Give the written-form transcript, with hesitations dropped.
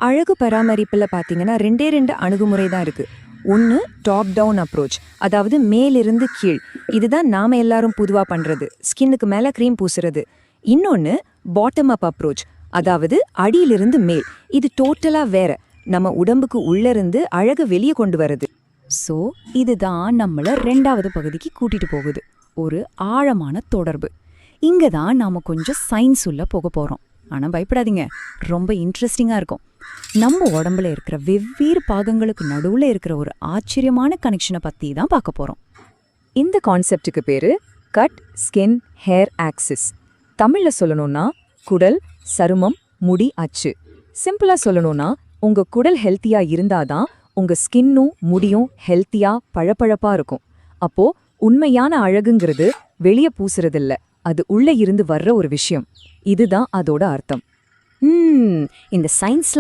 அழகு பராமரிப்புல பாத்தீங்கன்னா ரெண்டு அணுகுமுறை தான் இருக்கு. ஒன்னு டாப் டவுன் அப்ரோச், அதாவது மேலிருந்து கீழ். இதுதான் நாம எல்லாரும் பொதுவா பண்றது, ஸ்கின்னுக்கு மேல க்ரீம் பூசுறது. இன்னொன்னு பாட்டம் அப் அப்ரோச், அதாவது அடியிலிருந்து மேல். இது டோட்டலா வேற, நம்ம உடம்புக்கு உள்ள இருந்து அழகு வெளியே கொண்டு வருது. சோ இதுதான் நம்மள ரெண்டாவது பகுதிக்கு கூட்டிட்டு போகுது, ஒரு ஆழமான தொடர்பு. இங்க தான் நாம கொஞ்சம் சயின்ஸ் உள்ள போக போறோம். ஆனா பயப்படாதீங்க, ரொம்ப இன்ட்ரெஸ்டிங்கா இருக்கும். நம்ம உடம்புல இருக்கிற வெவ்வேறு பாகங்களுக்கு நடுவுல இருக்கிற ஒரு ஆச்சரியமான கனெக்ஷனை பத்தி தான் பார்க்க போறோம். இந்த கான்செப்டுக்கு பேரு கட் ஸ்கின் ஹேர் ஆக்சிஸ். தமிழ்ல சொல்லணும்னா குடல், சருமம், முடி அச்சு. சிம்பிளா சொல்லணும்னா உங்க குடல் ஹெல்த்தியா இருந்தாதான் உங்க ஸ்கின்னும் முடியும் ஹெல்த்தியா பளபளப்பா இருக்கும். அப்போ உண்மையான அழகுங்கிறது வெளிய பூசுறதில்ல, அது உள்ள இருந்து வர்ற ஒரு விஷயம். இதுதான் அதோட அர்த்தம். இந்த சயின்ஸ்லாம்